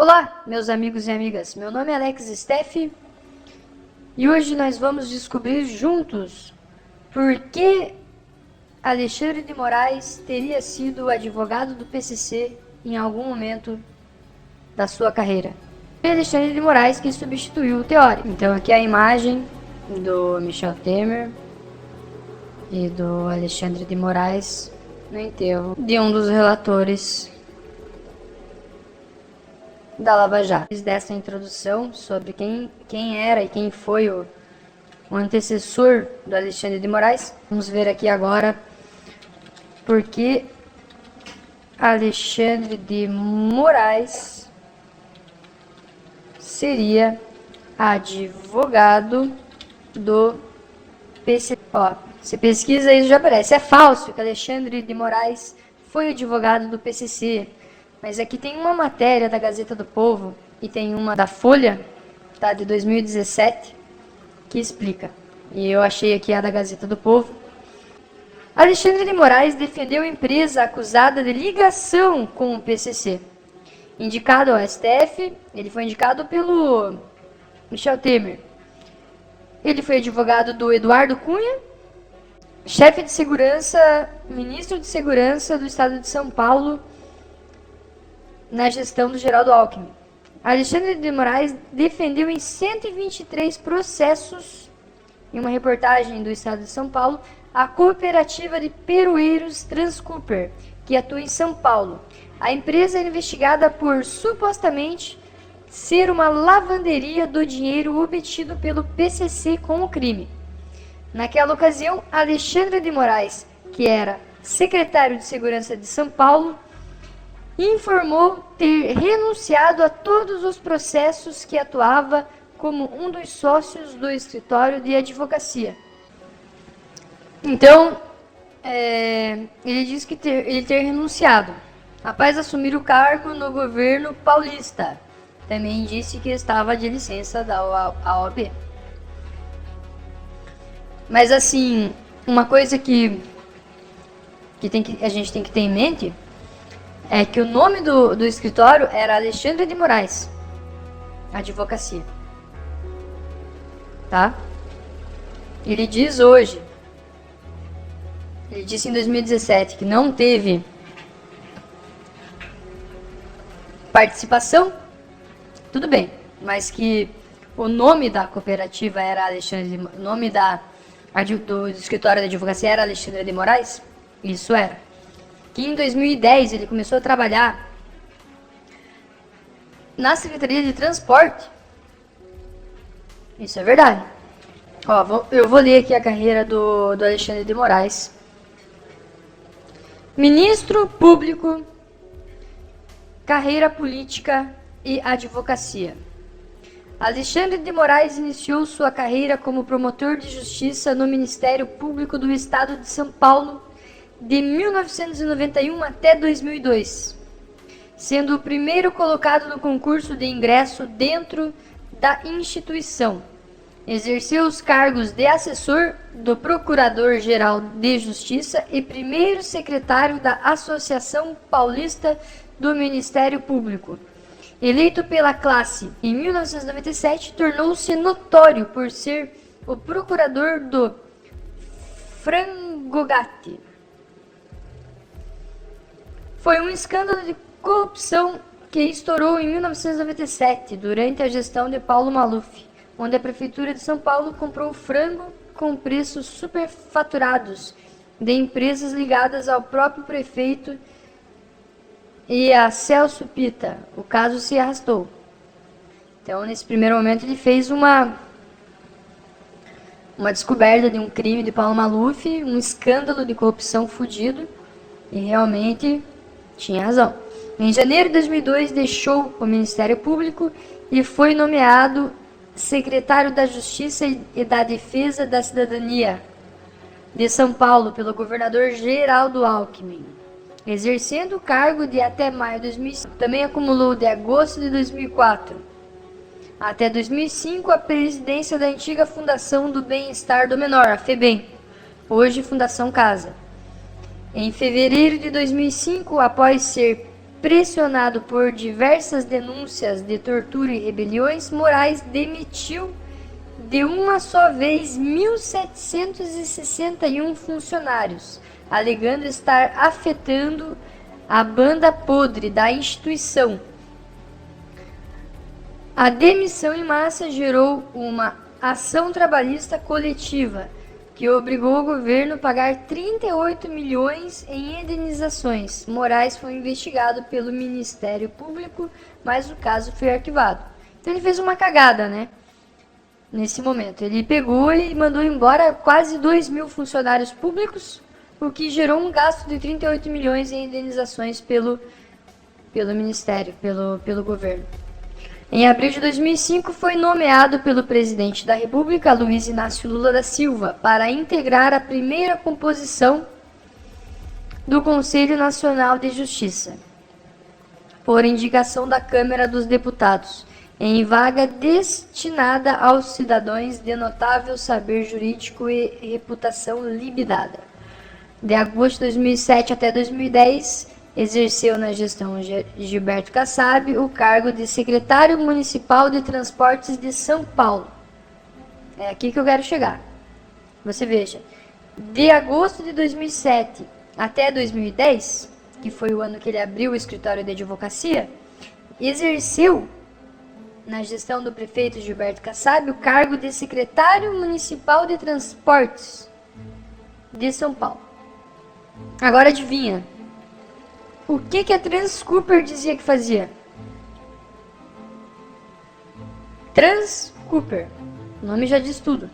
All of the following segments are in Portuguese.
Olá, meus amigos e amigas. Meu nome é Alex Steff e hoje nós vamos descobrir juntos por que Alexandre de Moraes teria sido advogado do PCC em algum momento da sua carreira. Foi Alexandre de Moraes que substituiu o teórico. Então aqui é a imagem do Michel Temer e do Alexandre de Moraes no enterro de um dos relatores da Lava Jato. Fiz dessa introdução sobre quem era e quem foi o antecessor do Alexandre de Moraes. Vamos ver aqui agora por que Alexandre de Moraes seria advogado do PCC. Ó, você pesquisa isso já aparece. É falso que Alexandre de Moraes foi advogado do PCC. Mas aqui tem uma matéria da Gazeta do Povo e tem uma da Folha, tá, de 2017, que explica. E eu achei aqui a da Gazeta do Povo. Alexandre de Moraes defendeu a empresa acusada de ligação com o PCC. Indicado ao STF, ele foi indicado pelo Michel Temer. Ele foi advogado do Eduardo Cunha, chefe de segurança, ministro de segurança do estado de São Paulo, na gestão do Geraldo Alckmin. Alexandre de Moraes defendeu em 123 processos, em uma reportagem do estado de São Paulo, a cooperativa de peroeiros Transcooper, que atua em São Paulo. A empresa é investigada por, supostamente, ser uma lavanderia do dinheiro obtido pelo PCC com o crime. Naquela ocasião, Alexandre de Moraes, que era secretário de Segurança de São Paulo, informou ter renunciado a todos os processos que atuava como um dos sócios do escritório de advocacia. Então, ele diz que ele ter renunciado após assumir o cargo no governo paulista. Também disse que estava de licença da OAB. Mas assim, uma coisa que a gente tem que ter em mente é que o nome do escritório era Alexandre de Moraes Advocacia. Tá? Ele diz hoje, ele disse em 2017 que não teve participação, tudo bem, mas que o nome da cooperativa era Alexandre, o nome do escritório de advocacia era Alexandre de Moraes, isso era. Que em 2010 ele começou a trabalhar na Secretaria de Transporte. Isso é verdade. Ó, eu vou ler aqui a carreira do Alexandre de Moraes. Ministro Público, carreira política e advocacia. Alexandre de Moraes iniciou sua carreira como promotor de justiça no Ministério Público do Estado de São Paulo de 1991 até 2002, sendo o primeiro colocado no concurso de ingresso dentro da instituição. Exerceu os cargos de assessor do Procurador-Geral de Justiça e primeiro secretário da Associação Paulista do Ministério Público. Eleito pela classe em 1997, tornou-se notório por ser o procurador do Frangogate. Foi um escândalo de corrupção que estourou em 1997, durante a gestão de Paulo Maluf, onde a Prefeitura de São Paulo comprou frango com preços superfaturados de empresas ligadas ao próprio prefeito e a Celso Pitta. O caso se arrastou. Então, nesse primeiro momento, ele fez uma descoberta de um crime de Paulo Maluf, um escândalo de corrupção fudido, e realmente tinha razão. Em janeiro de 2002, deixou o Ministério Público e foi nomeado secretário da Justiça e da Defesa da Cidadania de São Paulo pelo governador Geraldo Alckmin, exercendo o cargo de até maio de 2005. Também acumulou de agosto de 2004 até 2005 a presidência da antiga Fundação do Bem-Estar do Menor, a FEBEM, hoje Fundação Casa. Em fevereiro de 2005, após ser pressionado por diversas denúncias de tortura e rebeliões, Moraes demitiu de uma só vez 1.761 funcionários, alegando estar afetando a banda podre da instituição. A demissão em massa gerou uma ação trabalhista coletiva, que obrigou o governo a pagar 38 milhões em indenizações. Moraes foi investigado pelo Ministério Público, mas o caso foi arquivado. Então ele fez uma cagada, né? Nesse momento. Ele pegou e mandou embora quase 2.000 funcionários públicos, o que gerou um gasto de 38 milhões em indenizações pelo Ministério, pelo governo. Em abril de 2005, foi nomeado pelo presidente da República, Luiz Inácio Lula da Silva, para integrar a primeira composição do Conselho Nacional de Justiça, por indicação da Câmara dos Deputados, em vaga destinada aos cidadãos de notável saber jurídico e reputação libidada. De agosto de 2007 até 2010, exerceu na gestão Gilberto Kassab o cargo de secretário municipal de transportes de São Paulo. É aqui que eu quero chegar. Você veja, de agosto de 2007 até 2010, que foi o ano que ele abriu o escritório de advocacia, exerceu na gestão do prefeito Gilberto Kassab o cargo de secretário municipal de transportes de São Paulo. Agora adivinha? O que a Trans Cooper dizia que fazia? Trans Cooper. O nome já diz tudo.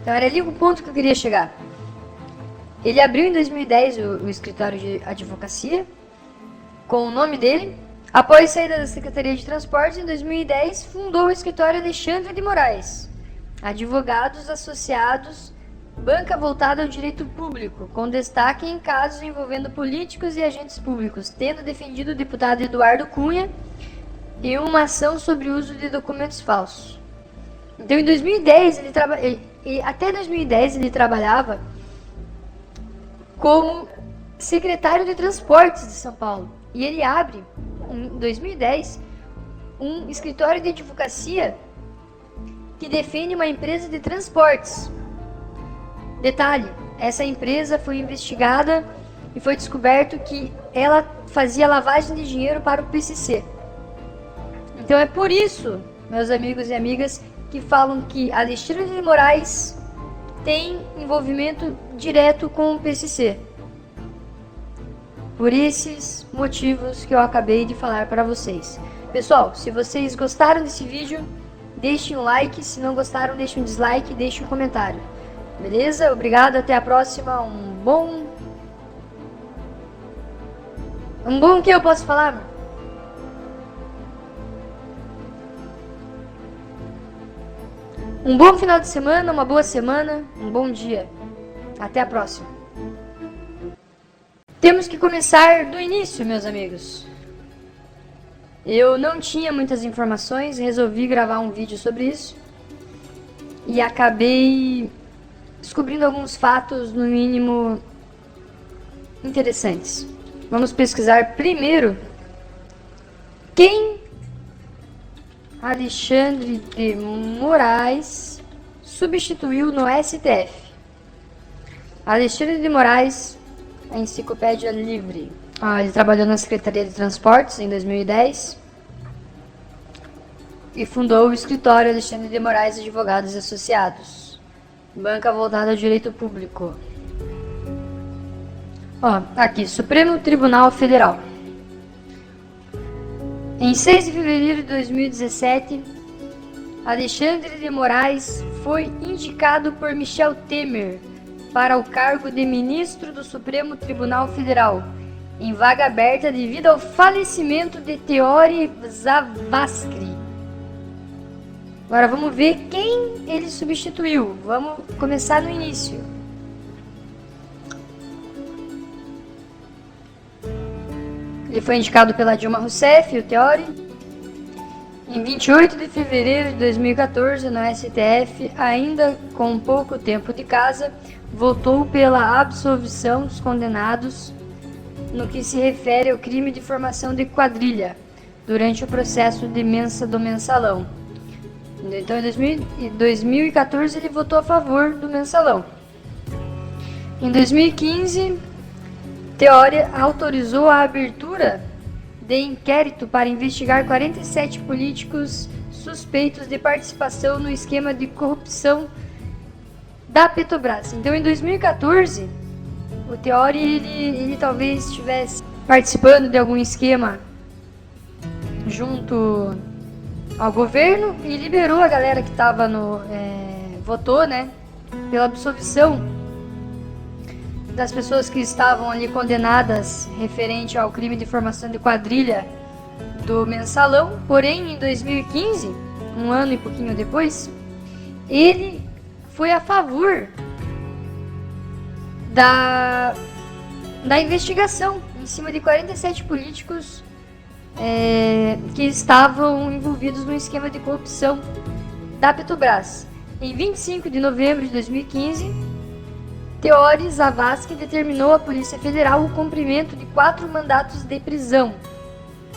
Então era ali o ponto que eu queria chegar. Ele abriu em 2010 o escritório de advocacia com o nome dele. Após sair da Secretaria de Transportes, em 2010, fundou o escritório Alexandre de Moraes. Advogados associados, banca voltada ao direito público, com destaque em casos envolvendo políticos e agentes públicos, tendo defendido o deputado Eduardo Cunha em uma ação sobre o uso de documentos falsos. Então, em 2010, até 2010 ele trabalhava como secretário de Transportes de São Paulo. E ele abre, em 2010, um escritório de advocacia que defende uma empresa de transportes. Detalhe, essa empresa foi investigada e foi descoberto que ela fazia lavagem de dinheiro para o PCC. Então é por isso, meus amigos e amigas, que falam que Alexandre de Moraes tem envolvimento direto com o PCC. Por esses motivos que eu acabei de falar para vocês. Pessoal, se vocês gostaram desse vídeo, deixem um like. Se não gostaram, deixem um dislike e deixem um comentário. Beleza? Obrigado, até a próxima. Um bom o que eu posso falar? Um bom final de semana, uma boa semana, um bom dia. Até a próxima. Temos que começar do início, meus amigos. Eu não tinha muitas informações, resolvi gravar um vídeo sobre isso. E acabei descobrindo alguns fatos, no mínimo, interessantes. Vamos pesquisar primeiro quem Alexandre de Moraes substituiu no STF. Alexandre de Moraes, a Enciclopédia Livre. Ele trabalhou na Secretaria de Transportes em 2010 e fundou o escritório Alexandre de Moraes Advogados Associados, banca voltada ao direito público. Aqui, Supremo Tribunal Federal. Em 6 de fevereiro de 2017, Alexandre de Moraes foi indicado por Michel Temer para o cargo de ministro do Supremo Tribunal Federal, em vaga aberta devido ao falecimento de Teori Zavascki. Agora vamos ver quem ele substituiu. Vamos começar no início. Ele foi indicado pela Dilma Rousseff, o Teori, em 28 de fevereiro de 2014, no STF, ainda com pouco tempo de casa, votou pela absolvição dos condenados no que se refere ao crime de formação de quadrilha durante o processo de do mensalão. Então, em 2014, ele votou a favor do mensalão. Em 2015, Teori autorizou a abertura de inquérito para investigar 47 políticos suspeitos de participação no esquema de corrupção da Petrobras. Então, em 2014, o Teori ele talvez estivesse participando de algum esquema junto ao governo e liberou a galera que estava votou, né, pela absolvição das pessoas que estavam ali condenadas referente ao crime de formação de quadrilha do mensalão. Porém, em 2015, um ano e pouquinho depois, ele foi a favor da investigação em cima de 47 políticos que estavam envolvidos no esquema de corrupção da Petrobras. Em 25 de novembro de 2015, Teori Zavascki determinou à Polícia Federal o cumprimento de 4 mandatos de prisão,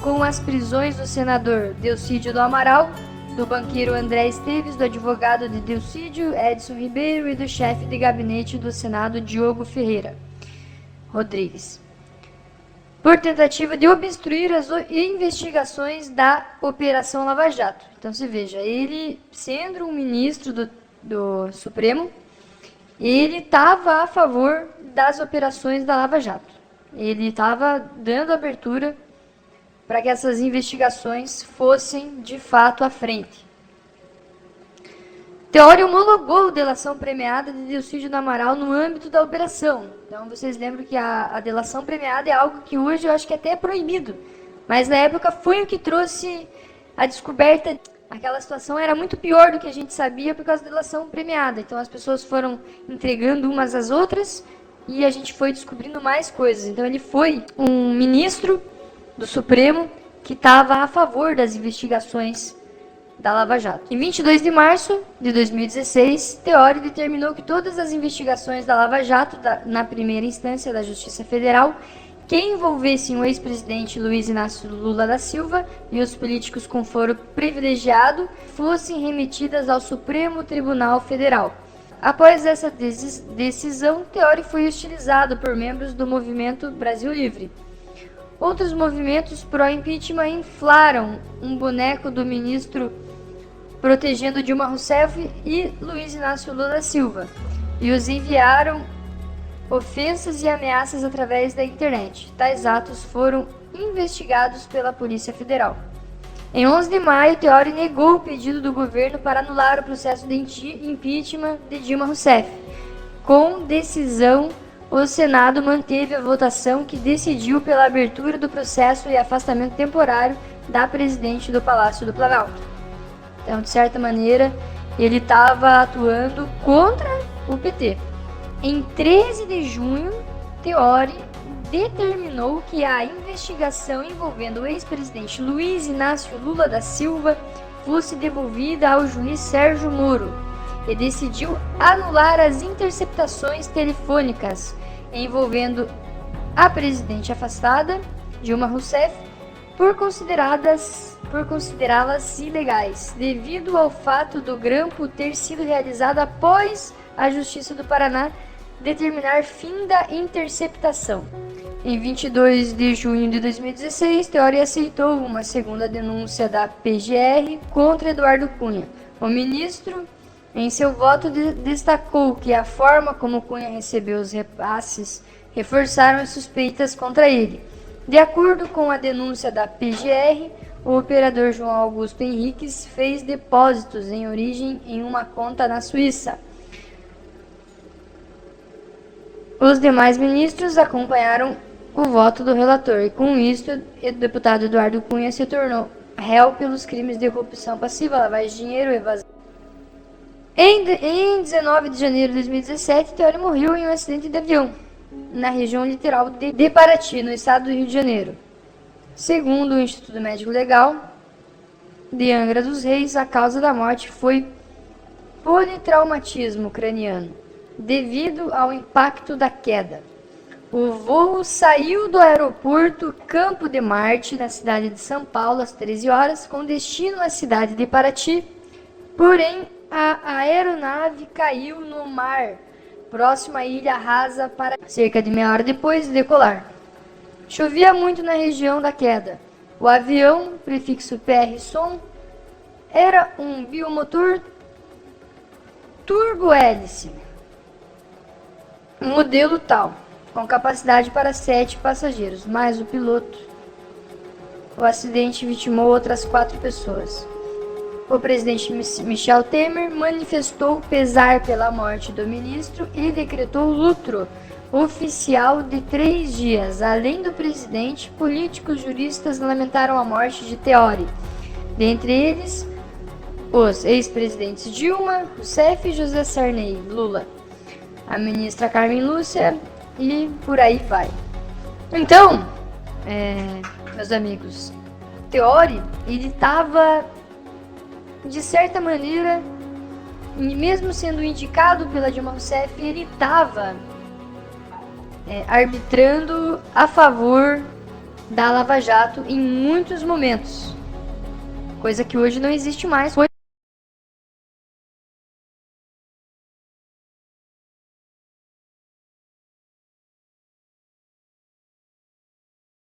com as prisões do senador Delcídio do Amaral, do banqueiro André Esteves, do advogado de Delcídio, Edson Ribeiro, e do chefe de gabinete do Senado, Diogo Ferreira Rodrigues, por tentativa de obstruir as investigações da Operação Lava Jato. Então, se veja, ele, sendo um ministro do Supremo, ele estava a favor das operações da Lava Jato. Ele estava dando abertura para que essas investigações fossem de fato à frente. Teori homologou a delação premiada de Delcídio do Amaral no âmbito da operação. Então, vocês lembram que a delação premiada é algo que hoje eu acho que até é proibido. Mas na época foi o que trouxe a descoberta. Aquela situação era muito pior do que a gente sabia por causa da delação premiada. Então, as pessoas foram entregando umas às outras e a gente foi descobrindo mais coisas. Então, ele foi um ministro do Supremo que estava a favor das investigações da Lava Jato. Em 22 de março de 2016, Teori determinou que todas as investigações da Lava Jato, na primeira instância da Justiça Federal, que envolvessem o ex-presidente Luiz Inácio Lula da Silva e os políticos com foro privilegiado, fossem remetidas ao Supremo Tribunal Federal. Após essa decisão, Teori foi hostilizado por membros do movimento Brasil Livre. Outros movimentos pró-impeachment inflaram um boneco do ministro protegendo Dilma Rousseff e Luiz Inácio Lula da Silva, e os enviaram ofensas e ameaças através da internet. Tais atos foram investigados pela Polícia Federal. Em 11 de maio, Teori negou o pedido do governo para anular o processo de impeachment de Dilma Rousseff. Com decisão, o Senado manteve a votação que decidiu pela abertura do processo e afastamento temporário da presidente do Palácio do Planalto. Então, de certa maneira, ele estava atuando contra o PT. Em 13 de junho, Teori determinou que a investigação envolvendo o ex-presidente Luiz Inácio Lula da Silva fosse devolvida ao juiz Sérgio Moro e decidiu anular as interceptações telefônicas envolvendo a presidente afastada, Dilma Rousseff, por considerá-las ilegais, devido ao fato do grampo ter sido realizado após a Justiça do Paraná determinar fim da interceptação. Em 22 de junho de 2016, Teori aceitou uma segunda denúncia da PGR contra Eduardo Cunha. O ministro, em seu voto, destacou que a forma como Cunha recebeu os repasses reforçaram as suspeitas contra ele. De acordo com a denúncia da PGR, o operador João Augusto Henriques fez depósitos em origem em uma conta na Suíça. Os demais ministros acompanharam o voto do relator e, com isso, o deputado Eduardo Cunha se tornou réu pelos crimes de corrupção passiva, lavagem de dinheiro e evasão. Em 19 de janeiro de 2017, Teori morreu em um acidente de avião na região litoral de Paraty, no estado do Rio de Janeiro. Segundo o Instituto Médico Legal de Angra dos Reis, a causa da morte foi politraumatismo craniano, devido ao impacto da queda. O voo saiu do aeroporto Campo de Marte, na cidade de São Paulo, às 13 horas, com destino à cidade de Paraty. Porém, a aeronave caiu no mar, próximo à ilha rasa, para cerca de meia hora depois de decolar. Chovia muito na região da queda. O avião, prefixo PR-SON, era um bimotor turbo-hélice, modelo tal, com capacidade para 7 passageiros, mais o piloto. O acidente vitimou outras 4 pessoas. O presidente Michel Temer manifestou pesar pela morte do ministro e decretou luto oficial de 3 dias. Além do presidente, políticos juristas lamentaram a morte de Teori, dentre eles os ex-presidentes Dilma Rousseff, José Sarney, Lula, a ministra Carmen Lúcia e por aí vai. Então, meus amigos, Teori, ele estava, de certa maneira, mesmo sendo indicado pela Dilma Rousseff, ele estava arbitrando a favor da Lava Jato em muitos momentos, coisa que hoje não existe mais.